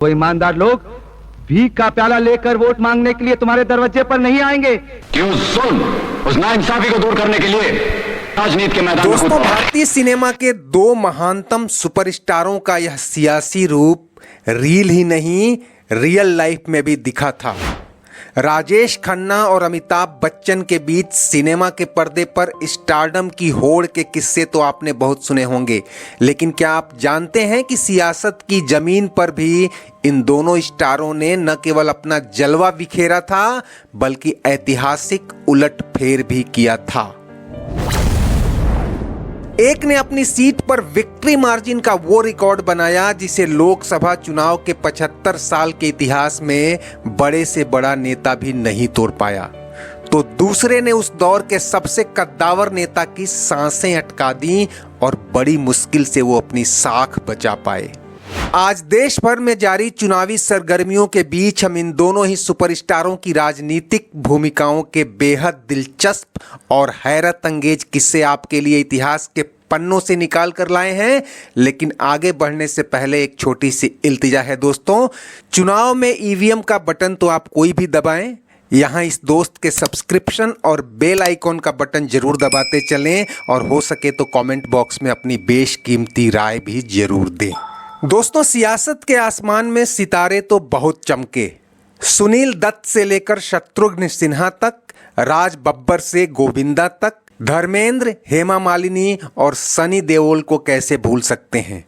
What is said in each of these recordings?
वो ईमानदार लोग भीख का प्याला लेकर वोट मांगने के लिए तुम्हारे दरवाजे पर नहीं आएंगे। क्यों? सुन, उस नाइंसाफी को दूर करने के लिए राजनीति के मैदान में दोस्तों, भारतीय सिनेमा के दो महानतम सुपरस्टारों का यह सियासी रूप रील ही नहीं, रियल लाइफ में भी दिखा था। राजेश खन्ना और अमिताभ बच्चन के बीच सिनेमा के पर्दे पर स्टारडम की होड़ के किस्से तो आपने बहुत सुने होंगे, लेकिन क्या आप जानते हैं कि सियासत की जमीन पर भी इन दोनों स्टारों ने न केवल अपना जलवा बिखेरा था, बल्कि ऐतिहासिक उलटफेर भी किया था। एक ने अपनी सीट पर विक्ट्री मार्जिन का वो रिकॉर्ड बनाया जिसे लोकसभा चुनाव के 75 साल के इतिहास में बड़े से बड़ा नेता भी नहीं तोड़ पाया, तो दूसरे ने उस दौर के सबसे कद्दावर नेता की सांसें अटका दी और बड़ी मुश्किल से वो अपनी साख बचा पाए। आज देश भर में जारी चुनावी सरगर्मियों के बीच हम इन दोनों ही सुपरस्टारों की राजनीतिक भूमिकाओं के बेहद दिलचस्प और हैरत अंगेज किस्से आपके लिए इतिहास के पन्नों से निकाल कर लाए हैं। लेकिन आगे बढ़ने से पहले एक छोटी सी इल्तिजा है दोस्तों, चुनाव में ईवीएम का बटन तो आप कोई भी दबाएं, यहाँ इस दोस्त के सब्सक्रिप्शन और बेल आइकॉन का बटन जरूर दबाते चलें और हो सके तो कमेंट बॉक्स में अपनी बेशकीमती राय भी जरूर दें। दोस्तों, सियासत के आसमान में सितारे तो बहुत चमके। सुनील दत्त से लेकर शत्रुघ्न सिन्हा तक, राज बब्बर से गोविंदा तक, धर्मेंद्र, हेमा मालिनी और सनी देओल को कैसे भूल सकते हैं।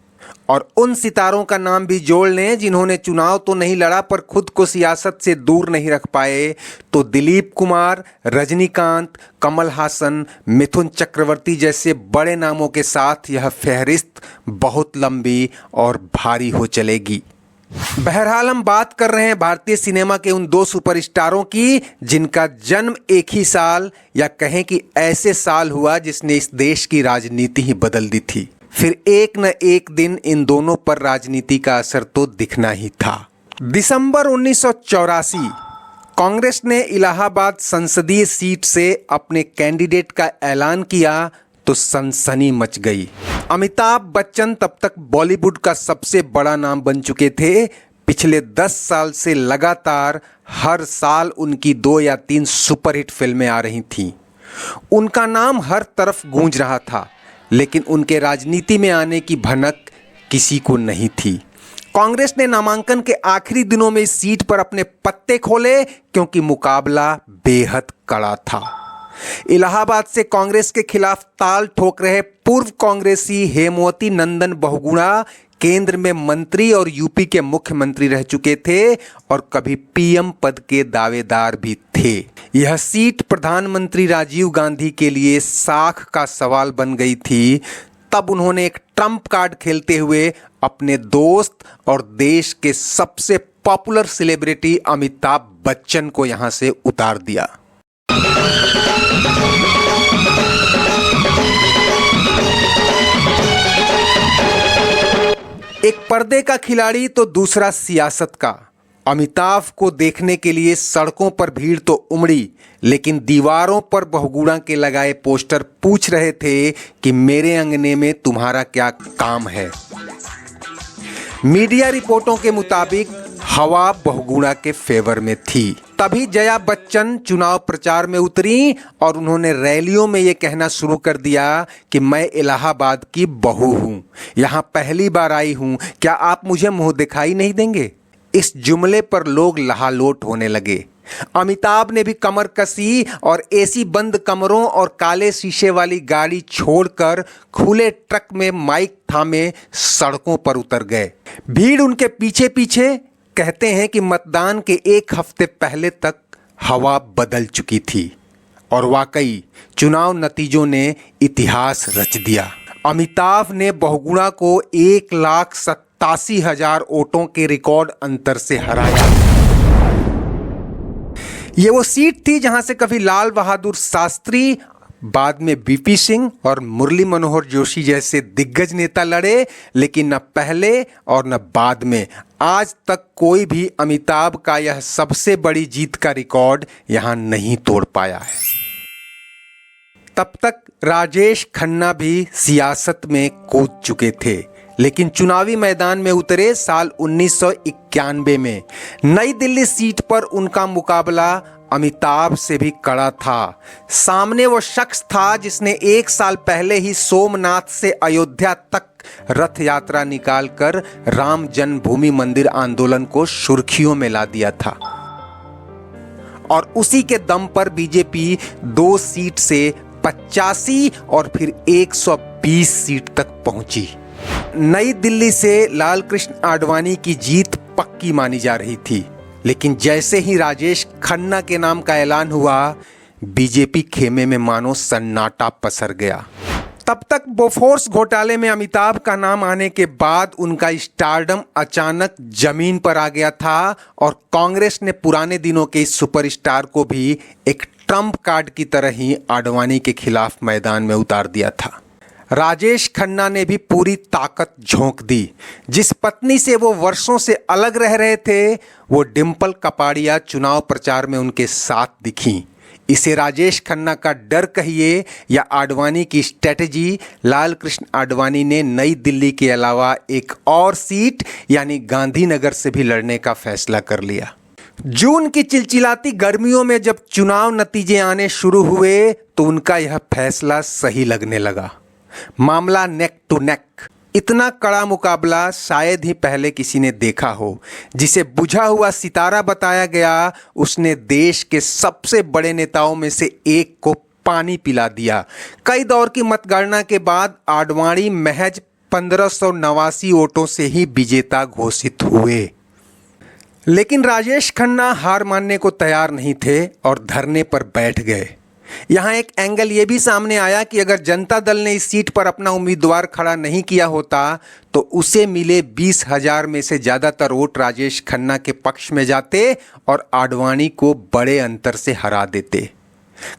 और उन सितारों का नाम भी जोड़ लें जिन्होंने चुनाव तो नहीं लड़ा पर खुद को सियासत से दूर नहीं रख पाए, तो दिलीप कुमार, रजनीकांत, कमल हासन, मिथुन चक्रवर्ती जैसे बड़े नामों के साथ यह फहरिस्त बहुत लंबी और भारी हो चलेगी। बहरहाल हम बात कर रहे हैं भारतीय सिनेमा के उन दो सुपरस्टारों की जिनका जन्म एक ही साल या कहें कि ऐसे साल हुआ जिसने इस देश की राजनीति ही बदल दी थी। फिर एक न एक दिन इन दोनों पर राजनीति का असर तो दिखना ही था। दिसंबर 1984 कांग्रेस ने इलाहाबाद संसदीय सीट से अपने कैंडिडेट का ऐलान किया तो सनसनी मच गई। अमिताभ बच्चन तब तक बॉलीवुड का सबसे बड़ा नाम बन चुके थे। पिछले 10 साल से लगातार हर साल उनकी 2 या 3 सुपरहिट फिल्में आ रही थीं। उनका नाम हर तरफ गूंज रहा था, लेकिन उनके राजनीति में आने की भनक किसी को नहीं थी। कांग्रेस ने नामांकन के आखिरी दिनों में इस सीट पर अपने पत्ते खोले क्योंकि मुकाबला बेहद कड़ा था। इलाहाबाद से कांग्रेस के खिलाफ ताल ठोक रहे पूर्व कांग्रेसी हेमवती नंदन बहुगुणा केंद्र में मंत्री और यूपी के मुख्यमंत्री रह चुके थे और कभी पीएम पद के दावेदार भी थे। यह सीट प्रधानमंत्री राजीव गांधी के लिए साख का सवाल बन गई थी। तब उन्होंने एक ट्रम्प कार्ड खेलते हुए अपने दोस्त और देश के सबसे पॉपुलर सेलिब्रिटी अमिताभ बच्चन को यहां से उतार दिया। एक पर्दे का खिलाड़ी तो दूसरा सियासत का। अमिताभ को देखने के लिए सड़कों पर भीड़ तो उमड़ी, लेकिन दीवारों पर बहुगुणा के लगाए पोस्टर पूछ रहे थे कि मेरे अंगने में तुम्हारा क्या काम है। मीडिया रिपोर्टों के मुताबिक हवा बहुगुणा के फेवर में थी। तभी जया बच्चन चुनाव प्रचार में उतरी और उन्होंने रैलियों में ये कहना शुरू कर दिया कि मैं इलाहाबाद की बहू हूं, यहां पहली बार आई हूं, क्या आप मुझे मुंह दिखाई नहीं देंगे। इस जुमले पर लोग लहालोट होने लगे। अमिताभ ने भी कमर कसी और एसी बंद कमरों और काले शीशे वाली गाड़ी छोड़कर खुले ट्रक में माइक थामे सड़कों पर उतर गए। भीड़ उनके पीछे पीछे। कहते हैं कि मतदान के 1 हफ्ते पहले तक हवा बदल चुकी थी और वाकई चुनाव नतीजों ने इतिहास रच दिया। अमिताभ ने बहुगुणा को 1,87,000 वोटों के रिकॉर्ड अंतर से हराया। ये वो सीट थी जहां से कभी लाल बहादुर शास्त्री, बाद में बीपी सिंह और मुरली मनोहर जोशी जैसे दिग्गज नेता लड़े, लेकिन न पहले और न बाद में आज तक कोई भी अमिताभ का यह सबसे बड़ी जीत का रिकॉर्ड यहां नहीं तोड़ पाया है। तब तक राजेश खन्ना भी सियासत में कूद चुके थे, लेकिन चुनावी मैदान में उतरे साल 1991 में। नई दिल्ली सीट पर उनका मुकाबला अमिताभ से भी कड़ा था। सामने वो शख्स था जिसने 1 साल पहले ही सोमनाथ से अयोध्या तक रथ यात्रा निकालकर राम जन्मभूमि मंदिर आंदोलन को सुर्खियों में ला दिया था और उसी के दम पर बीजेपी 2 सीट से 85 और फिर 120 सीट तक पहुंची। नई दिल्ली से लाल कृष्ण आडवाणी की जीत पक्की मानी जा रही थी, लेकिन जैसे ही राजेश खन्ना के नाम का ऐलान हुआ, बीजेपी खेमे में मानो सन्नाटा पसर गया। तब तक बोफोर्स घोटाले में अमिताभ का नाम आने के बाद उनका स्टारडम अचानक जमीन पर आ गया था और कांग्रेस ने पुराने दिनों के इस सुपरस्टार को भी एक ट्रम्प कार्ड की तरह ही आडवाणी के खिलाफ मैदान में उतार दिया था। राजेश खन्ना ने भी पूरी ताकत झोंक दी। जिस पत्नी से वो वर्षों से अलग रह रहे थे, वो डिम्पल कपाड़िया चुनाव प्रचार में उनके साथ दिखीं। इसे राजेश खन्ना का डर कहिए या आडवाणी की स्ट्रेटजी, लाल कृष्ण आडवाणी ने नई दिल्ली के अलावा एक और सीट यानी गांधीनगर से भी लड़ने का फैसला कर लिया। जून की चिलचिलाती गर्मियों में जब चुनाव नतीजे आने शुरू हुए तो उनका यह फैसला सही लगने लगा। मामला नेक टू नेक। इतना कड़ा मुकाबला शायद ही पहले किसी ने देखा हो। जिसे बुझा हुआ सितारा बताया गया, उसने देश के सबसे बड़े नेताओं में से एक को पानी पिला दिया। कई दौर की मतगणना के बाद आडवाणी महज 1589 वोटों से ही विजेता घोषित हुए। लेकिन राजेश खन्ना हार मानने को तैयार नहीं थे और धरने पर बैठ गए। यहाँ एक एंगल ये भी सामने आया कि अगर जनता दल ने इस सीट पर अपना उम्मीदवार खड़ा नहीं किया होता तो उसे मिले 20,000 में से ज़्यादातर वोट राजेश खन्ना के पक्ष में जाते और आडवाणी को बड़े अंतर से हरा देते।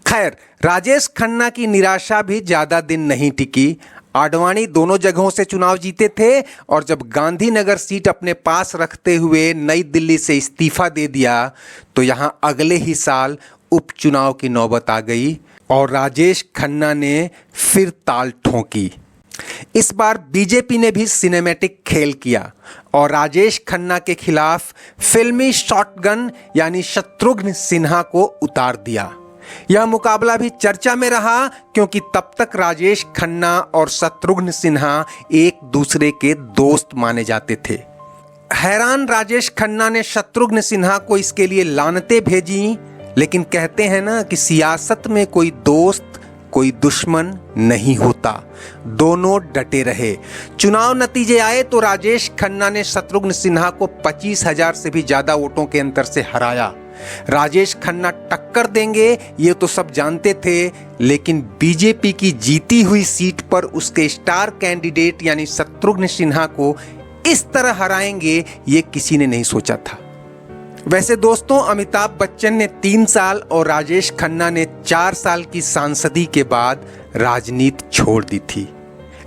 खैर, राजेश खन्ना की निराशा भी ज़्यादा दिन नहीं टिकी। आडवाणी दोनों जगहों से चुनाव जीते थे और जब गांधीनगर सीट अपने पास रखते हुए नई दिल्ली से इस्तीफा दे दिया तो यहाँ अगले ही साल उपचुनाव की नौबत आ गई और राजेश खन्ना ने फिर ताल ठोंकी। इस बार बीजेपी ने भी सिनेमैटिक खेल किया और राजेश खन्ना के खिलाफ फिल्मी शॉटगन यानी शत्रुघ्न सिन्हा को उतार दिया। यह मुकाबला भी चर्चा में रहा क्योंकि तब तक राजेश खन्ना और शत्रुघ्न सिन्हा एक दूसरे के दोस्त माने जाते थे। हैरान राजेश खन्ना ने शत्रुघ्न सिन्हा को इसके लिए लानतें भेजी, लेकिन कहते हैं ना कि सियासत में कोई दोस्त कोई दुश्मन नहीं होता। दोनों डटे रहे। चुनाव नतीजे आए तो राजेश खन्ना ने शत्रुघ्न सिन्हा को 25,000 से भी ज्यादा वोटों के अंतर से हराया। राजेश खन्ना टक्कर देंगे ये तो सब जानते थे, लेकिन बीजेपी की जीती हुई सीट पर उसके स्टार कैंडिडेट यानी शत्रुघ्न सिन्हा को इस तरह हराएंगे ये किसी ने नहीं सोचा था। वैसे दोस्तों, अमिताभ बच्चन ने 3 साल और राजेश खन्ना ने 4 साल की सांसदी के बाद राजनीति छोड़ दी थी,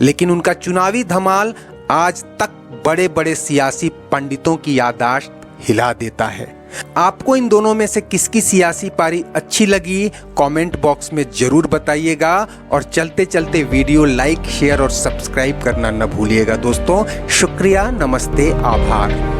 लेकिन उनका चुनावी धमाल आज तक बड़े बड़े सियासी पंडितों की याददाश्त हिला देता है। आपको इन दोनों में से किसकी सियासी पारी अच्छी लगी कमेंट बॉक्स में जरूर बताइएगा और चलते चलते वीडियो लाइक, शेयर और सब्सक्राइब करना न भूलिएगा दोस्तों। शुक्रिया, नमस्ते, आभार।